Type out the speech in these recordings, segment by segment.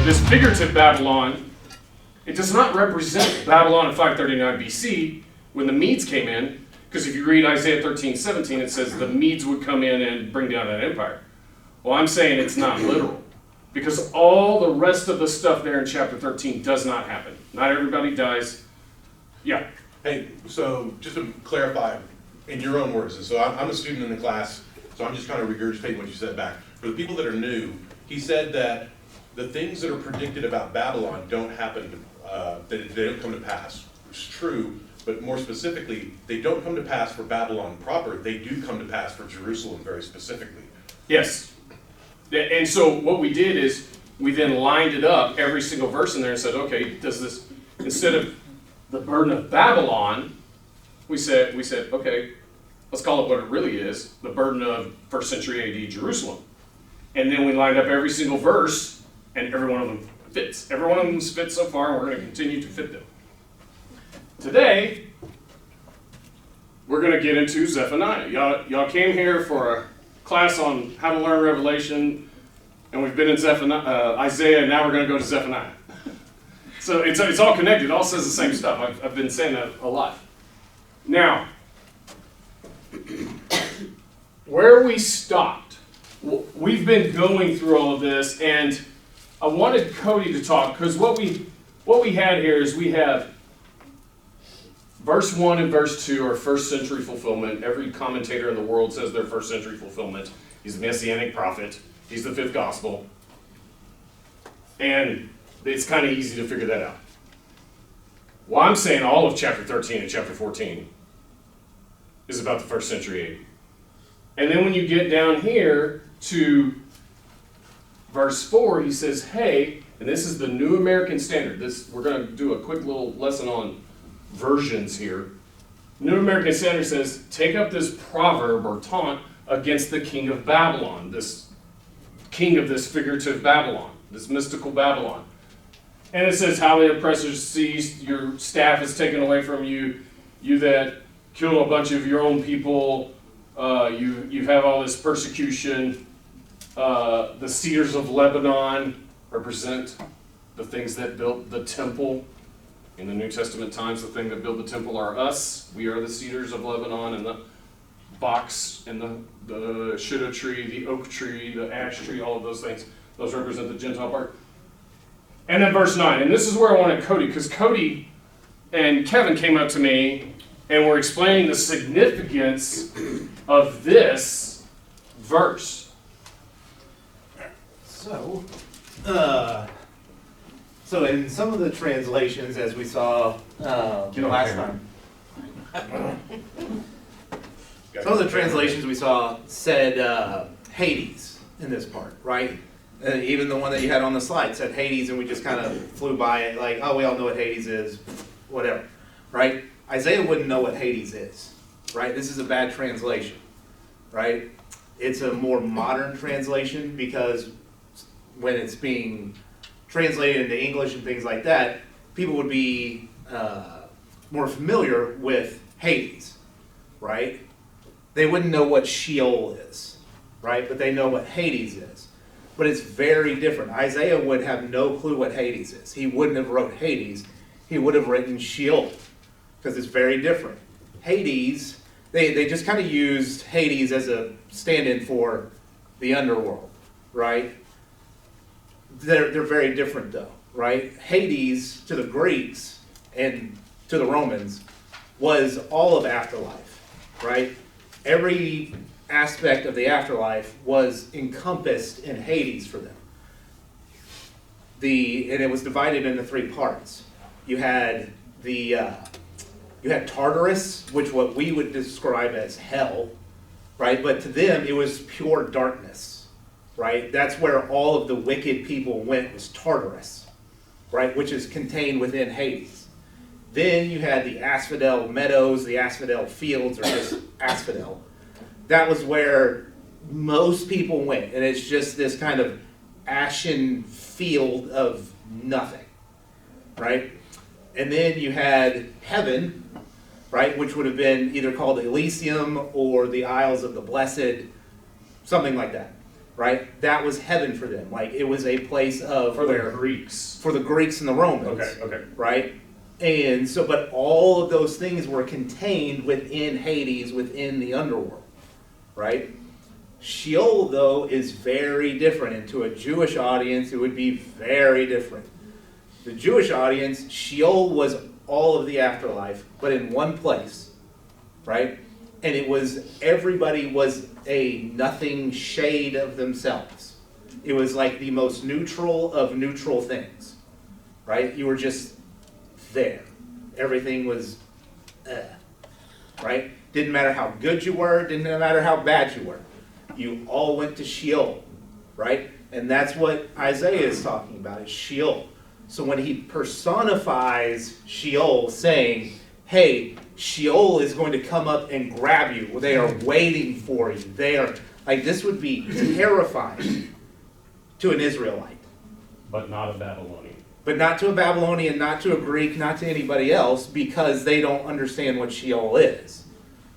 this figurative Babylon, it does not represent Babylon in 539 BC when the Medes came in, because if you read Isaiah 13:17, it says the Medes would come in and bring down that empire. Well, I'm saying it's not literal, because all the rest of the stuff there in chapter 13 does not happen. Not everybody dies. Yeah. Hey, so just to clarify, in your own words, and so I'm a student in the class, so I'm just kind of regurgitating what you said back. For the people that are new, he said that the things that are predicted about Babylon don't happen, they don't come to pass, which is true, but more specifically, they don't come to pass for Babylon proper, they do come to pass for Jerusalem very specifically. Yes. And so what we did is we then lined it up, every single verse in there, and said, okay, does this, instead of the burden of Babylon, we said, okay, let's call it what it really is, the burden of 1st century AD Jerusalem. And then we lined up every single verse, and every one of them fits. Every one of them fits so far, and we're going to continue to fit them. Today, we're going to get into Zephaniah. Y'all came here for a class on how to learn Revelation, and we've been in Isaiah, and now we're going to go to Zephaniah. So it's all connected. It all says the same stuff. I've been saying that a lot. Now, where we stopped, we've been going through all of this, and I wanted Cody to talk, because what we had here is we have verse 1 and verse 2 are first century fulfillment. Every commentator in the world says they're first century fulfillment. He's a messianic prophet. He's the fifth gospel. And it's kind of easy to figure that out. Well, I'm saying all of chapter 13 and chapter 14 is about the first century AD. And then when you get down here to verse 4, he says, hey, and this is the New American Standard. We're going to do a quick little lesson on versions here. New American Standard says, take up this proverb or taunt against the king of Babylon, this king of this figurative Babylon, this mystical Babylon. And it says, how the oppressors ceased, your staff is taken away from you, you that killed a bunch of your own people, you have all this persecution. The cedars of Lebanon represent the things that built the temple. In the New Testament times, the thing that built the temple are us. We are the cedars of Lebanon, and the box, and the shittim tree, the oak tree, the ash tree, all of those things. Those represent the Gentile part. And then verse 9, and this is where I wanted Cody, because Cody and Kevin came up to me and were explaining the significance of this verse. So in some of the translations, as we saw last time, some of the translations we saw said Hades in this part, right? Even the one that you had on the slide said Hades, and we just kind of flew by it like, oh, we all know what Hades is, whatever, right? Isaiah wouldn't know what Hades is, right? This is a bad translation, right? It's a more modern translation, because when it's being translated into English and things like that, people would be more familiar with Hades, right? They wouldn't know what Sheol is, right? But they know what Hades is. But it's very different. Isaiah would have no clue what Hades is. He wouldn't have wrote Hades. He would have written Sheol, because it's very different. Hades, they just kind of used Hades as a stand-in for the underworld, right? They're very different though, right? Hades, to the Greeks and to the Romans, was all of afterlife, right? Every aspect of the afterlife was encompassed in Hades for them. And it was divided into three parts. You had Tartarus, which what we would describe as hell, right? But to them, it was pure darkness, right? That's where all of the wicked people went, was Tartarus, right? Which is contained within Hades. Then you had the asphodel meadows, the asphodel fields, or just asphodel. That was where most people went, and it's just this kind of ashen field of nothing, right? And then you had heaven, right, which would have been either called Elysium or the Isles of the Blessed, something like that. right? That was heaven for them. Like, it was a place of For the where Greeks. for the Greeks and the Romans. Okay. Right? And so, but all of those things were contained within Hades, within the underworld. Right? Sheol, though, is very different. And to a Jewish audience, it would be very different. The Jewish audience, Sheol was all of the afterlife, but in one place. Right? And it was, everybody was a nothing shade of themselves. It was like the most neutral of neutral things. Right? You were just there. Everything was, right? Didn't matter how good you were, didn't matter how bad you were. You all went to Sheol, right? And that's what Isaiah is talking about, is Sheol. So when he personifies Sheol, saying, hey, Sheol is going to come up and grab you. They are waiting for you. They are, like, this would be terrifying to an Israelite. But not a Babylonian. But not to a Babylonian, not to a Greek, not to anybody else, because they don't understand what Sheol is,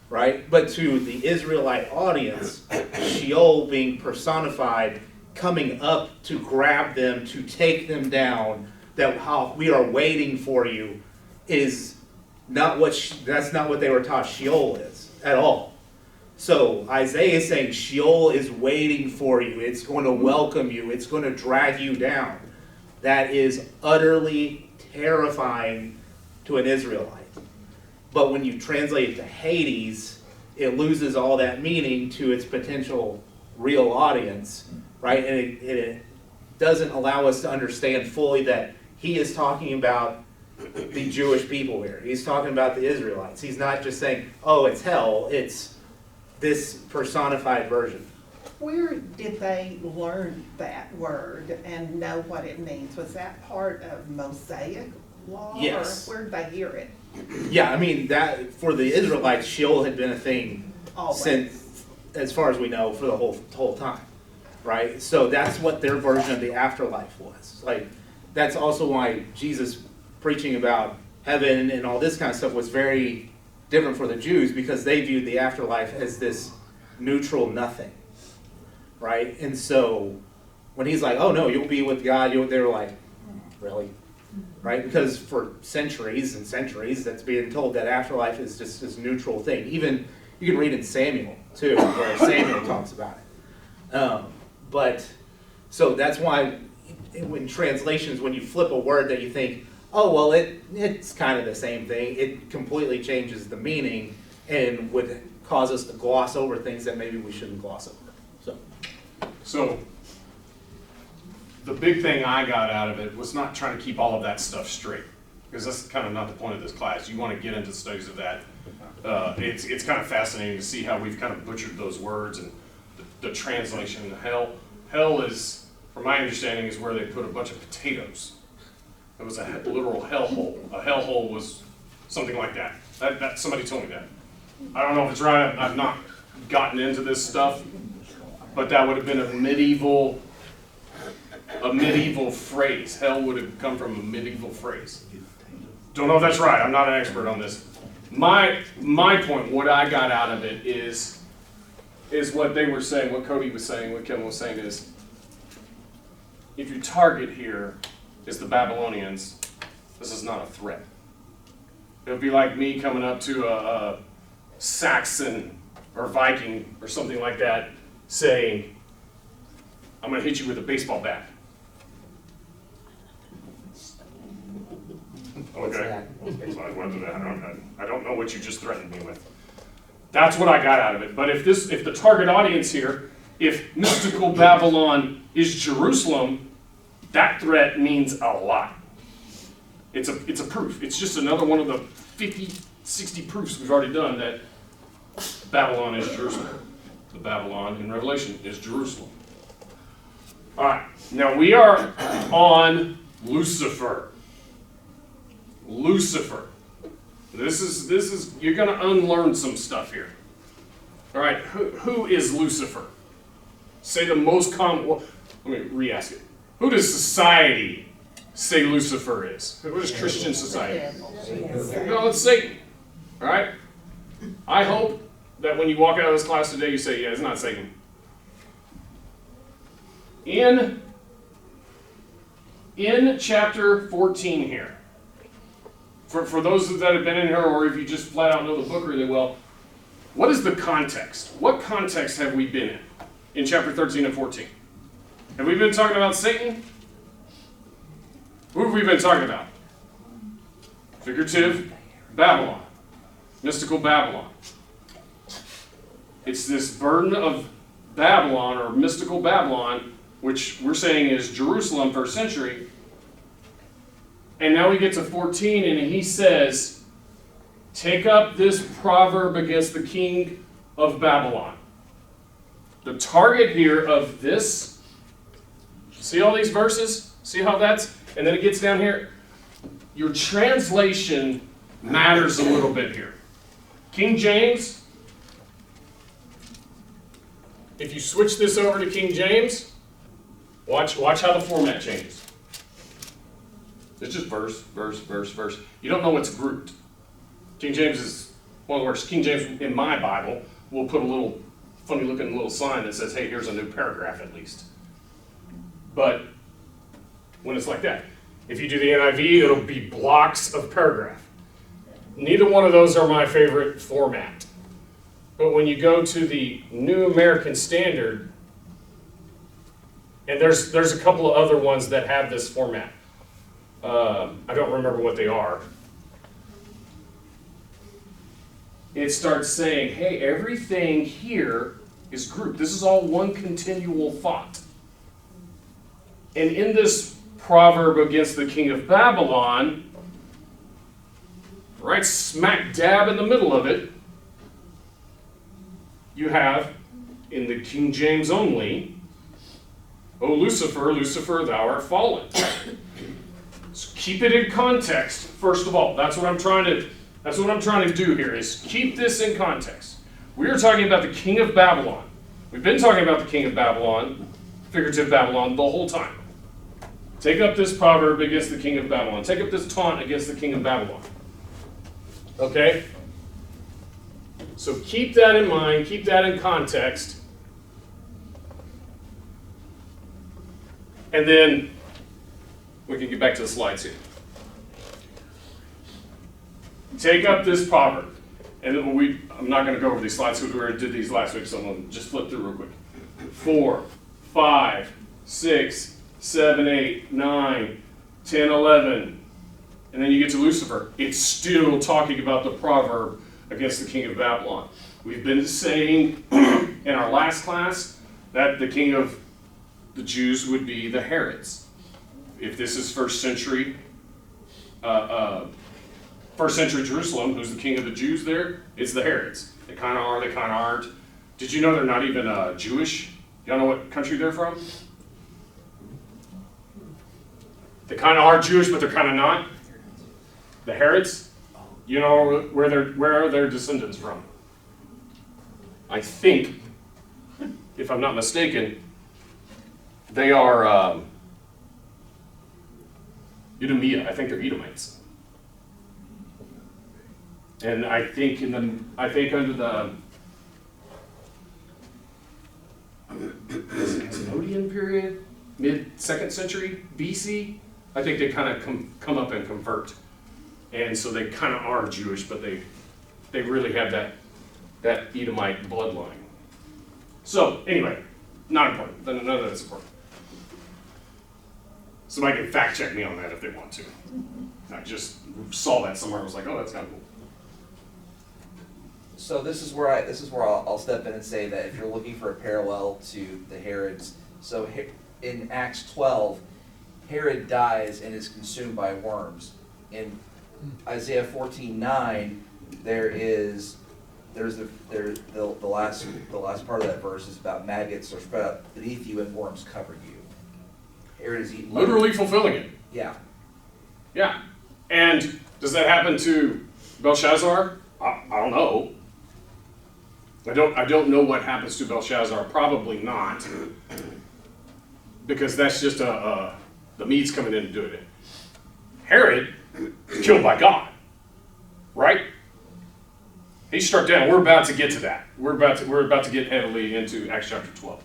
right? But to the Israelite audience, Sheol being personified, coming up to grab them, to take them down, that how we are waiting for you, is not what, that's not what they were taught Sheol is at all. So Isaiah is saying Sheol is waiting for you. It's going to welcome you. It's going to drag you down. That is utterly terrifying to an Israelite. But when you translate it to Hades, it loses all that meaning to its potential real audience, right? And it doesn't allow us to understand fully that he is talking about the Jewish people here. He's talking about the Israelites. He's not just saying, oh, it's hell. It's this personified version. Where did they learn that word and know what it means? Was that part of Mosaic law? Yes. Or where did they hear it? Yeah, I mean, that for the Israelites, Sheol had been a thing Always. since, as far as we know, for the whole time, right? So that's what their version of the afterlife was. Like, that's also why Jesus preaching about heaven and all this kind of stuff was very different for the Jews, because they viewed the afterlife as this neutral nothing, right? And so when he's like, oh no, you'll be with God, they were like, really? Right? Because for centuries and centuries, that's being told that afterlife is just this neutral thing. Even, you can read in Samuel, too, where Samuel talks about it. But, so that's why in translations, when you flip a word that you think, oh, well, it's kind of the same thing, it completely changes the meaning and would cause us to gloss over things that maybe we shouldn't gloss over. So, the big thing I got out of it was not trying to keep all of that stuff straight, because that's kind of not the point of this class. You want to get into studies of that. It's kind of fascinating to see how we've kind of butchered those words and the translation. Hell is, from my understanding, is where they put a bunch of potatoes. It was a literal hellhole. A hellhole was something like that. That somebody told me that. I don't know if it's right. I've not gotten into this stuff, but that would have been a medieval phrase. Hell would have come from a medieval phrase. Don't know if that's right. I'm not an expert on this. My point, what I got out of it is what they were saying, what Cody was saying, what Kevin was saying is, if your target here is the Babylonians, this is not a threat. It would be like me coming up to a Saxon or Viking or something like that, saying, I'm going to hit you with a baseball bat. Okay. I don't know what you just threatened me with. That's what I got out of it. But if the target audience here, if mystical Babylon is Jerusalem, that threat means a lot. It's a proof. It's just another one of the 50, 60 proofs we've already done that Babylon is Jerusalem. The Babylon in Revelation is Jerusalem. All right, now we are on Lucifer. Lucifer. This is you're going to unlearn some stuff here. All right, who is Lucifer? Say the most common. Well, let me re-ask it. Who does society say Lucifer is? What is Christian society? No, it's Satan. All right. I hope that when you walk out of this class today, you say, "Yeah, it's not Satan." In chapter 14 here, for those that have been in here, or if you just flat out know the book really well, what is the context? What context have we been in chapter 13 and 14? Have we been talking about Satan? Who have we been talking about? Figurative Babylon. Mystical Babylon. It's this burden of Babylon, or mystical Babylon, which we're saying is Jerusalem, first century. And now we get to 14, and he says, take up this proverb against the king of Babylon. The target here of this, see all these verses? See how that's, and then it gets down here. Your translation matters a little bit here. King James, if you switch this over to King James, watch how the format changes. It's just verse, verse, verse, verse. You don't know what's grouped. King James is one of the worst. King James, in my Bible, will put a little funny looking little sign that says, hey, here's a new paragraph at least. But when it's like that, if you do the NIV, it'll be blocks of paragraph. Neither one of those are my favorite format. But when you go to the New American Standard, and there's a couple of other ones that have this format. I don't remember what they are. It starts saying, hey, everything here is grouped. This is all one continual thought. And in this proverb against the king of Babylon, right smack dab in the middle of it, you have, in the King James only, O Lucifer, Lucifer, thou art fallen. So keep it in context, first of all. That's what I'm trying to do here, is keep this in context. We are talking about the king of Babylon. We've been talking about the king of Babylon, figurative Babylon, the whole time. Take up this proverb against the king of Babylon. Take up this taunt against the king of Babylon. Okay? So keep that in mind, keep that in context. And then we can get back to the slides here. Take up this proverb. And then I'm not going to go over these slides because we already did these last week, so I'm going to just flip through real quick. 4, 5, 6, 7, 8, 9, 10, 11. And then you get to Lucifer. It's still talking about the proverb against the king of Babylon. We've been saying in our last class that the king of the Jews would be the Herods. If this is first century Jerusalem, who's the king of the Jews there? It's the Herods. They kind of are, they kind of aren't. Did you know they're not even Jewish? Y'all know what country they're from? They kind of are Jewish, but they're kind of not. The Herods? You know where are their descendants from? I think, if I'm not mistaken, they are Edomia. I think they're Edomites. And I think under the Hasmonean period, mid-2nd century BC, I think they kind of come up and convert. And so they kind of are Jewish, but they really have that Edomite bloodline. So anyway, not important. None of that's important. Somebody can fact check me on that if they want to. I just saw that somewhere and was like, oh, that's kind of cool. So this is where I'll step in and say that if you're looking for a parallel to the Herods, so in Acts 12, Herod dies and is consumed by worms. In Isaiah 14:9, there's the last part of that verse is about maggots are spread out beneath you and worms cover you. Herod is eaten. Literally fulfilling it. Yeah. Yeah. And does that happen to Belshazzar? I don't know. I don't know what happens to Belshazzar. Probably not, because that's just the Medes coming in and doing it. Herod is killed by God, right? He's struck down. We're about to get to that. We're about to get heavily into Acts chapter 12.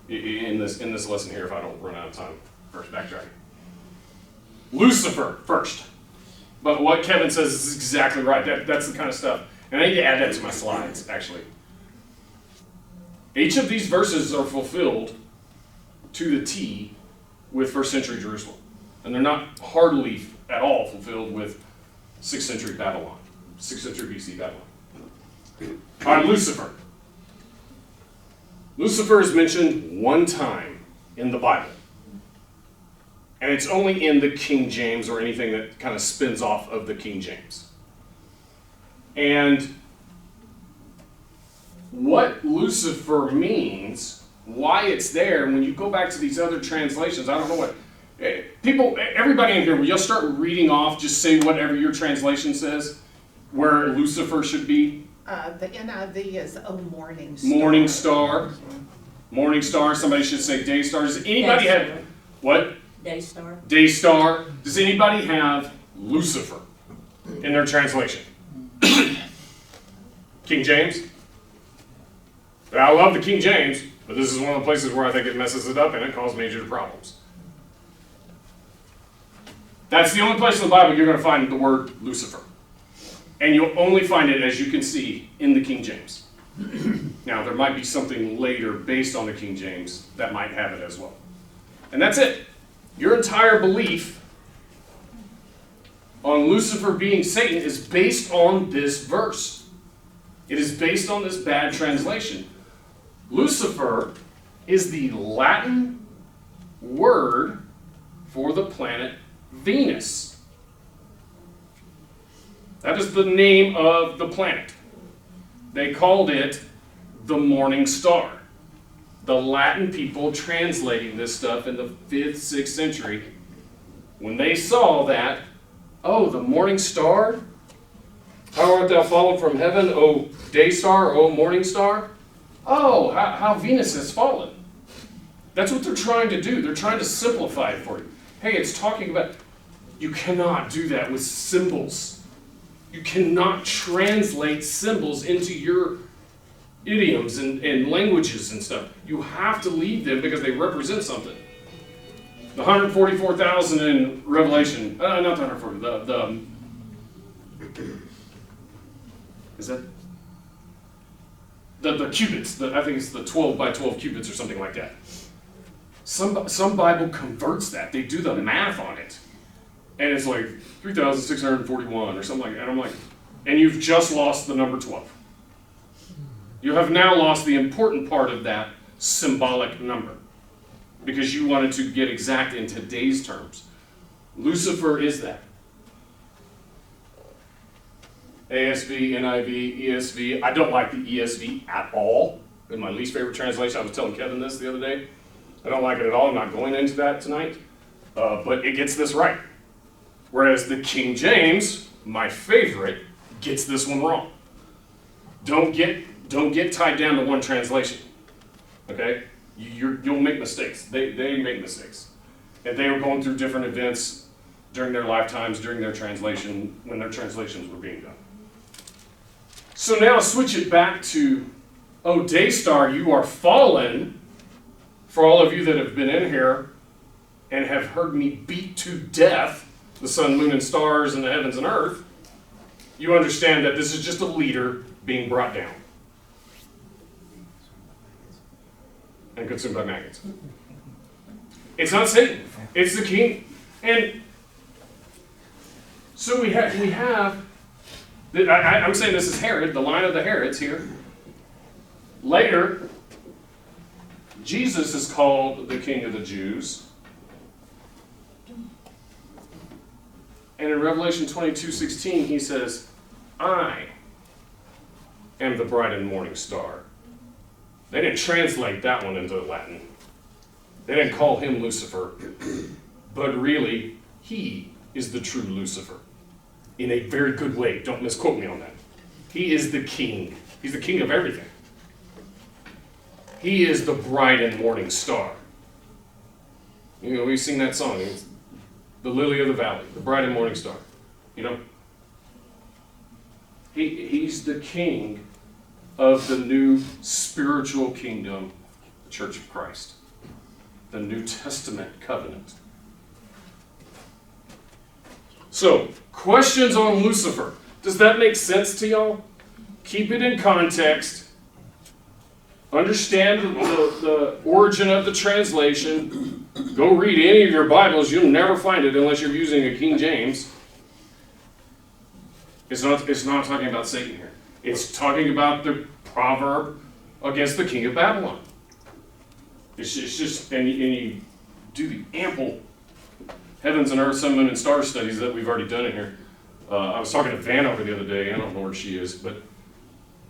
in this lesson here if I don't run out of time. First, backtrack. Lucifer first. But what Kevin says is exactly right. That's the kind of stuff. And I need to add that to my slides, actually. Each of these verses are fulfilled to the T with first century Jerusalem. And they're not hardly at all fulfilled with 6th century Babylon, 6th century BC Babylon. All right, Lucifer. Lucifer is mentioned one time in the Bible. And it's only in the King James or anything that kind of spins off of the King James. And what Lucifer means, why it's there, and when you go back to these other translations, I don't know what, people, everybody in here, will y'all start reading off, just say whatever your translation says, where Lucifer should be? The NIV is morning star. Morning star. Morning star, somebody should say day star. Does anybody Day have, star. what? Day star. Day star. Does anybody have Lucifer in their translation? King James? I love the King James, but this is one of the places where I think it messes it up and it causes major problems. That's the only place in the Bible you're going to find the word Lucifer. And you'll only find it, as you can see, in the King James. Now, there might be something later based on the King James that might have it as well. And that's it. Your entire belief on Lucifer being Satan is based on this verse. It is based on this bad translation. Lucifer is the Latin word for the planet Venus. That is the name of the planet. They called it the morning star. The Latin people translating this stuff in the 5th, 6th century, when they saw that, oh, the morning star? How art thou fallen from heaven, O day star, O morning star? Oh, how Venus has fallen. That's what they're trying to do. They're trying to simplify it for you. Hey, it's talking about, you cannot do that with symbols. You cannot translate symbols into your idioms and languages and stuff. You have to leave them because they represent something. The 144,000 in Revelation, not the 140, is that? The cubits, I think it's the 12 by 12 cubits or something like that. Some Bible converts that. They do the math on it. And it's like 3,641 or something like that. And I'm like, and you've just lost the number 12. You have now lost the important part of that symbolic number because you wanted to get exact in today's terms. Lucifer is that. ASV, NIV, ESV. I don't like the ESV at all. In my least favorite translation, I was telling Kevin this the other day. I don't like it at all. I'm not going into that tonight. But it gets this right. Whereas the King James, my favorite, gets this one wrong. Don't get tied down to one translation. Okay? You'll make mistakes. They make mistakes. And they were going through different events during their lifetimes, during their translation, when their translations were being done. So now switch it back to, oh, day star, you are fallen. For all of you that have been in here and have heard me beat to death the sun, moon, and stars, and the heavens and earth, you understand that this is just a leader being brought down and consumed by maggots. It's not Satan. It's the king. And so we have I'm saying this is Herod, the line of the Herods here. Later, Jesus is called the King of the Jews. And in Revelation 22:16, he says, I am the bright and morning star. They didn't translate that one into Latin. They didn't call him Lucifer. But really, he is the true Lucifer. In a very good way. Don't misquote me on that. He is the king. He's the king of everything. He is the bright and morning star. You know, we sing that song. It's the lily of the valley, the bright and morning star. You know? He's the king of the new spiritual kingdom the Church of Christ, the New Testament covenant. So, questions on Lucifer. Does that make sense to y'all? Keep it in context. Understand the origin of the translation. Go read any of your Bibles. You'll never find it unless you're using a King James. It's not talking about Satan here. It's talking about the proverb against the king of Babylon. It's just, and you do the ample heavens and earth, sun, moon, and star studies that we've already done in here. I was talking to Vanover the other day. I don't know where she is, but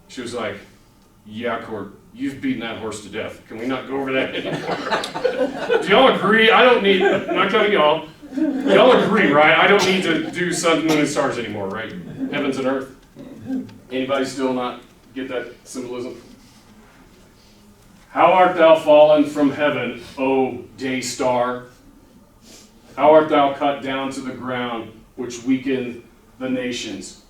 she was like, yeah, Court, you've beaten that horse to death. Can we not go over that anymore? Do y'all agree? I'm not telling y'all. Y'all agree, right? I don't need to do sun, moon, and stars anymore, right? Heavens and earth. Anybody still not get that symbolism? How art thou fallen from heaven, O day star? How art thou cut down to the ground, which weakened the nations?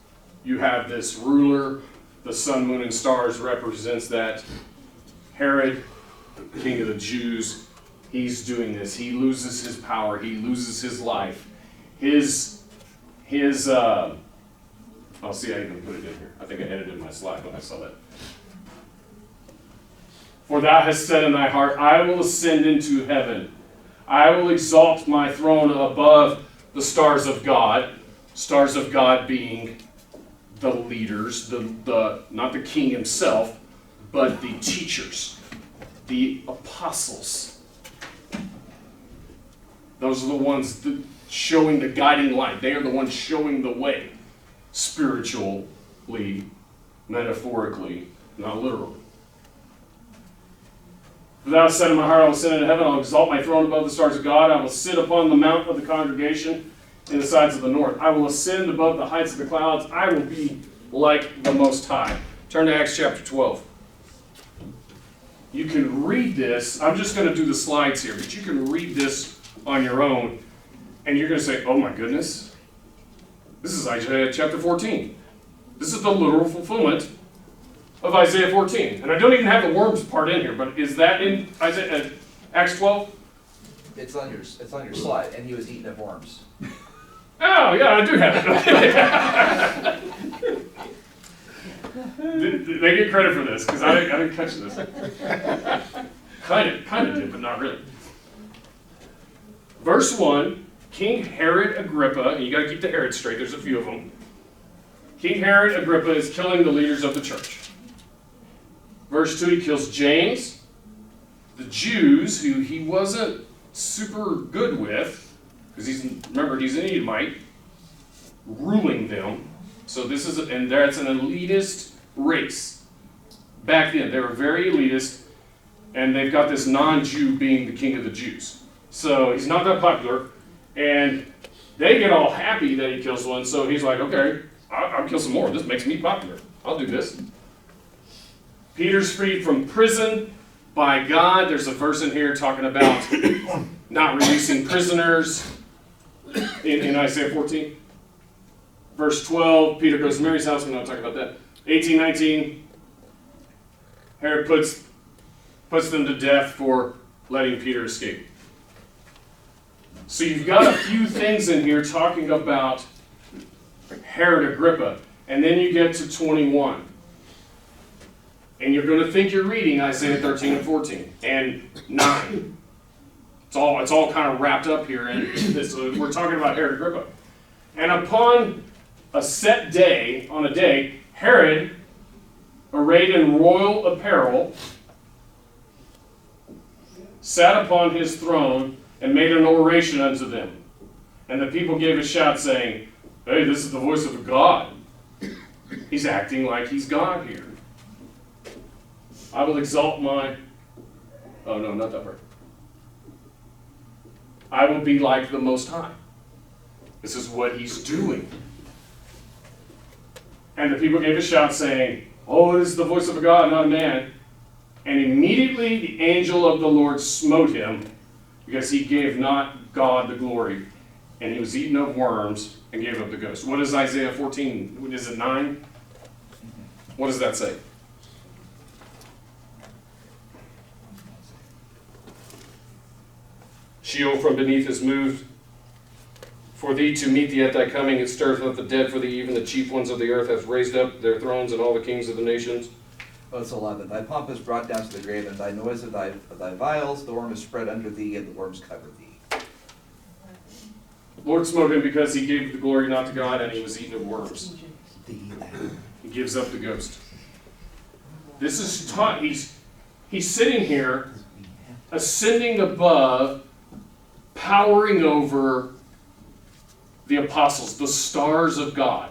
You have this ruler. The sun, moon, and stars represents that. Herod, king of the Jews, he's doing this. He loses his power. He loses his life. I'll see, I even put it in here. I think I edited my slide when I saw that. For thou hast said in thy heart, I will ascend into heaven. I will exalt my throne above the stars of God. Stars of God being the leaders, not the king himself, but the teachers, the apostles. Those are the ones showing the guiding light. They are the ones showing the way, spiritually, metaphorically, not literally. For thou hast said in my heart, I will ascend into heaven, I will exalt my throne above the stars of God, I will sit upon the mount of the congregation in the sides of the north. I will ascend above the heights of the clouds. I will be like the Most High. Turn to Acts chapter 12. You can read this. I'm just going to do the slides here, but you can read this on your own, and you're going to say, oh my goodness, this is Isaiah chapter 14. This is the literal fulfillment of Isaiah 14. And I don't even have the worms part in here, but is that in Isaiah, Acts 12? It's on your slide, and he was eaten of worms. Oh, yeah, I do have it. They get credit for this, because I didn't catch this. Kind of did, but not really. Verse 1, King Herod Agrippa, and you got to keep the Herod straight, there's a few of them. King Herod Agrippa is killing the leaders of the church. Verse 2, he kills James, the Jews, who he wasn't super good with, because he's an Edomite, ruling them. So this is, and that's an elitist race. Back then, they were very elitist, and they've got this non-Jew being the king of the Jews. So he's not that popular, and they get all happy that he kills one, so he's like, okay, I'll kill some more. This makes me popular. I'll do this. Peter's freed from prison by God. There's a verse in here talking about not releasing prisoners in Isaiah 14. Verse 12, Peter goes to Mary's house. We're not talking about that. 18:19, Herod puts them to death for letting Peter escape. So you've got a few things in here talking about Herod Agrippa. And then you get to 21. And you're going to think you're reading Isaiah 13 and 14 and 9. It's all kind of wrapped up here in this. We're talking about Herod Agrippa. And upon a set day, on a day, Herod, arrayed in royal apparel, sat upon his throne and made an oration unto them. And the people gave a shout saying, hey, this is the voice of a God. He's acting like he's God here. I will exalt my... Oh, no, not that part. I will be like the Most High. This is what he's doing. And the people gave a shout saying, oh, this is the voice of a God, not a man. And immediately the angel of the Lord smote him, because he gave not God the glory. And he was eaten of worms and gave up the ghost. What is Isaiah 14? Is it 9? What does that say? Sheol from beneath is moved for thee to meet thee at thy coming. It stirreth up the dead for thee, even the chief ones of the earth hath raised up their thrones, and all the kings of the nations. Verse 11, thy pomp is brought down to the grave, and thy noise of thy vials, the worm is spread under thee, and the worms cover thee. Lord smote him because he gave the glory not to God, and he was eaten of worms. He gives up the ghost. This is taught. He's sitting here, ascending above, powering over the apostles, the stars of God.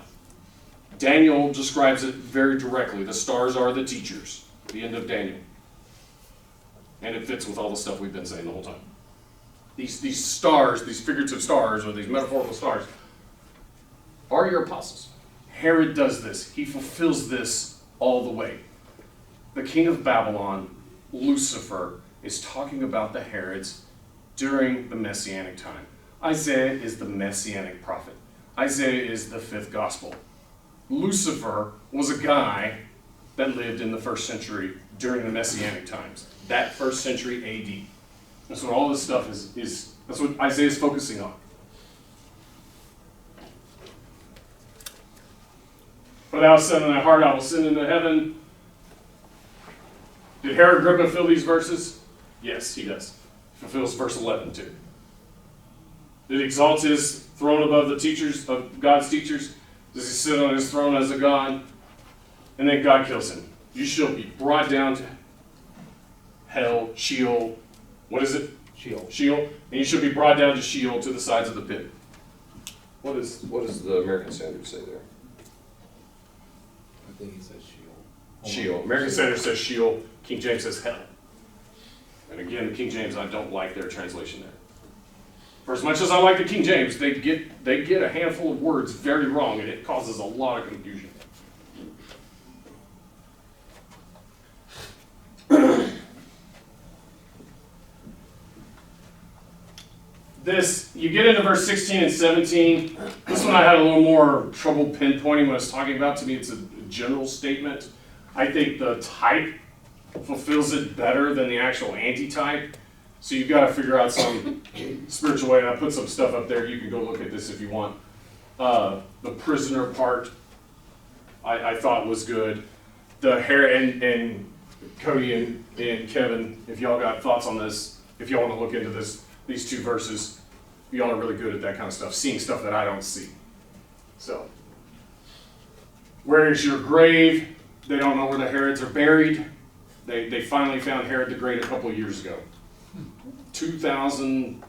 Daniel describes it very directly. The stars are the teachers, the end of Daniel. And it fits with all the stuff we've been saying the whole time. These stars, these figurative stars, or these metaphorical stars, are your apostles. Herod does this. He fulfills this all the way. The king of Babylon, Lucifer, is talking about the Herods during the Messianic time. Isaiah is the Messianic prophet. Isaiah is the fifth gospel. Lucifer was a guy that lived in the first century during the Messianic times. That first century AD. That's what all this stuff is that's what Isaiah is focusing on. For thou hast said in thy heart, I will send into heaven. Did Herod Agrippa fill these verses? Yes, he does. He fulfills verse 11 too. Did he exalt his throne above the teachers of God's teachers? Does he sit on his throne as a god? And then God kills him. You shall be brought down to hell, Sheol. What is it? Sheol. Sheol. And you shall be brought down to Sheol, to the sides of the pit. What does the American Standard say there? I think he says Sheol. Sheol. American Standard says Sheol. King James says hell. And again, King James, I don't like their translation there. For as much as I like the King James, they get a handful of words very wrong, and it causes a lot of confusion. You get into verse 16 and 17. This one I had a little more trouble pinpointing what I was talking about. To me, it's a general statement. I think the type fulfills it better than the actual antitype. So you've got to figure out some spiritual way. And I put some stuff up there. You can go look at this if you want. The prisoner part, I thought was good. The hair and Cody and Kevin, if y'all got thoughts on this, if y'all want to look into these two verses, y'all are really good at that kind of stuff, seeing stuff that I don't see. So, where is your grave? They don't know where the Herods are buried. They finally found Herod the Great a couple of years ago. 2,000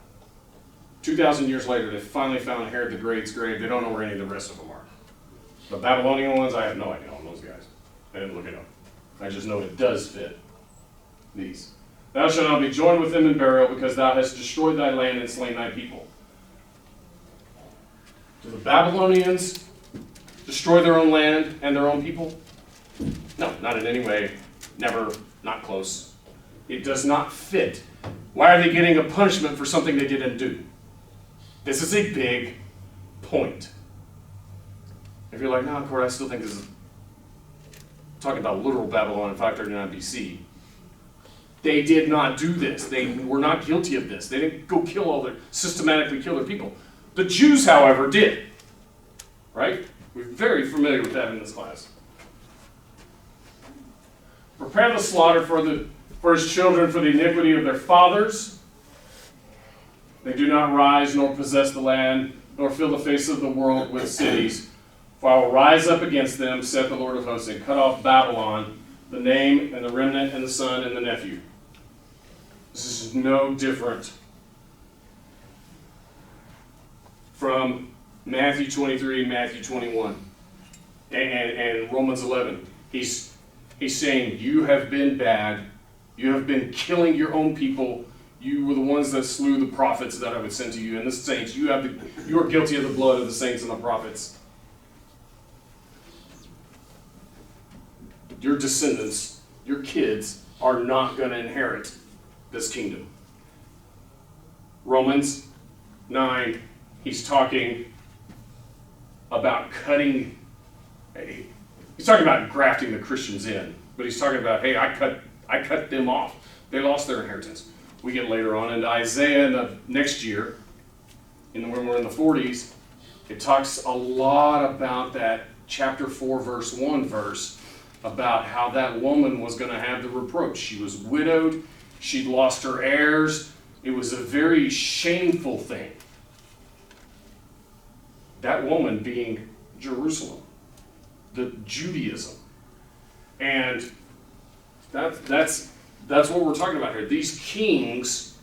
years later, they finally found Herod the Great's grave. They don't know where any of the rest of them are. The Babylonian ones, I have no idea on those guys. I didn't look it up. I just know it does fit these. Thou shalt not be joined with them in burial, because thou hast destroyed thy land and slain thy people. Do the Babylonians destroy their own land and their own people? No, not in any way. Never, not close. It does not fit. Why are they getting a punishment for something they didn't do? This is a big point. If you're like, no, Court, I still think this is talking about literal Babylon in 539 BC. They did not do this. They were not guilty of this. They didn't go systematically kill their people. The Jews, however, did. Right? We're very familiar with that in this class. Prepare the slaughter for his children for the iniquity of their fathers. They do not rise nor possess the land, nor fill the face of the world with cities. For I will rise up against them, saith the Lord of hosts, and cut off Babylon, the name and the remnant and the son and the nephew. This is no different from Matthew 23 and Matthew 21 and Romans 11. He's saying, you have been bad. You have been killing your own people. You were the ones that slew the prophets that I would send to you. And the saints, you are guilty of the blood of the saints and the prophets. Your descendants, your kids, are not going to inherit this kingdom. Romans 9, he's talking about he's talking about grafting the Christians in, but he's talking about, hey, I cut them off. They lost their inheritance. we get later on into Isaiah in the next year, when we're in the 40s, it talks a lot about that chapter 4, verse 1 verse, about how that woman was going to have the reproach. She was widowed, she'd lost her heirs. It was a very shameful thing. That woman being Jerusalem, the Judaism. And that's what we're talking about here. These kings,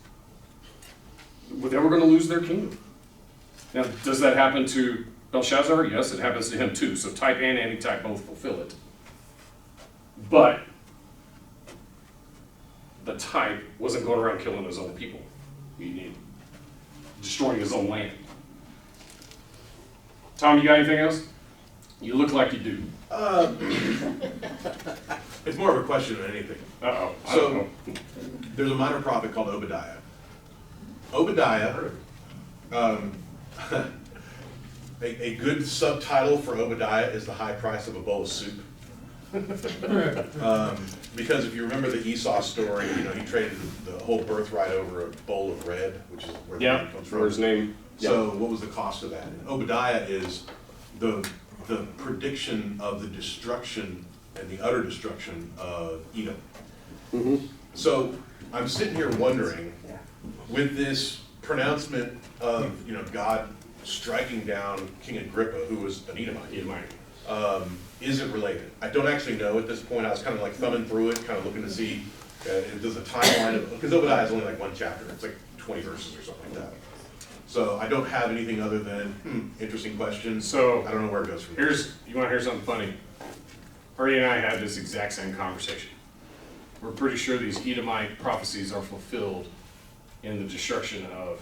they were going to lose their kingdom. Now, does that happen to Belshazzar? Yes, it happens to him too. So type and antitype both fulfill it. But the type wasn't going around killing his own people. Destroying his own land. Tom, you got anything else? You look like you do. It's more of a question than anything. Uh-oh. I don't So, know. there's a minor prophet called Obadiah. Obadiah, a good subtitle for Obadiah is The High Price of a Bowl of Soup. Because if you remember the Esau story, he traded the whole birthright over a bowl of bread, which is where the name comes from. Or his name. So what was the cost of that? And Obadiah is the prediction of the destruction and the utter destruction of Edom. Mm-hmm. So I'm sitting here wondering, with this pronouncement of God striking down King Agrippa, who was an Edomite, is it related? I don't actually know at this point. I was kind of like thumbing through it, kind of looking to see does the timeline of, because Obadiah is only like one chapter. It's like 20 verses or something like that. So I don't have anything other than interesting questions. So I don't know where it goes from here. you want to hear something funny? Artie and I had this exact same conversation. We're pretty sure these Edomite prophecies are fulfilled in the destruction of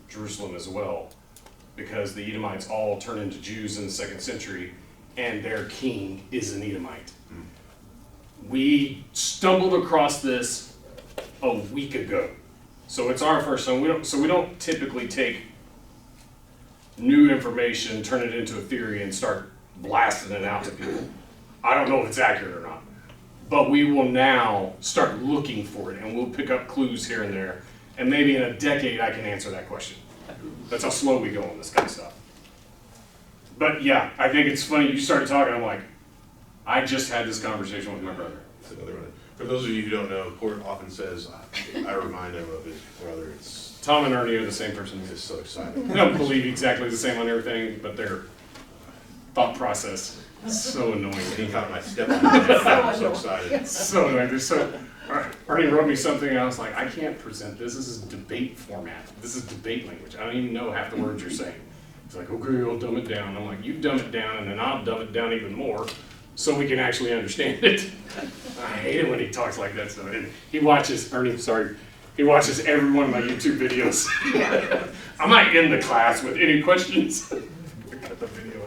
Jerusalem as well, because the Edomites all turn into Jews in the 2nd century, and their king is an Edomite. We stumbled across this a week ago, so it's our first time. We don't typically take new information, turn it into a theory, and start blasting it out to people. I don't know if it's accurate or not, but we will now start looking for it, and we'll pick up clues here and there, and maybe in a decade I can answer that question. That's how slow we go on this kind of stuff. But yeah, I think it's funny, you started talking, I'm like, I just had this conversation with my brother. That's another one. For those of you who don't know, Court often says, I remind him of his brother. It's Tom and Ernie are the same person. just so exciting. They don't believe exactly the same on everything, but their thought process is so annoying. Anytime I step on it, I'm so excited. So annoying. Ernie wrote me something, and I was like, I can't present this. This is debate format. This is debate language. I don't even know half the words you're saying. He's like, okay, I'll dumb it down. I'm like, you dumb it down, and then I'll dumb it down even more so we can actually understand it. I hate it when he talks like that. So he watches, he watches every one of my YouTube videos. I might end the class with any questions. Cut the video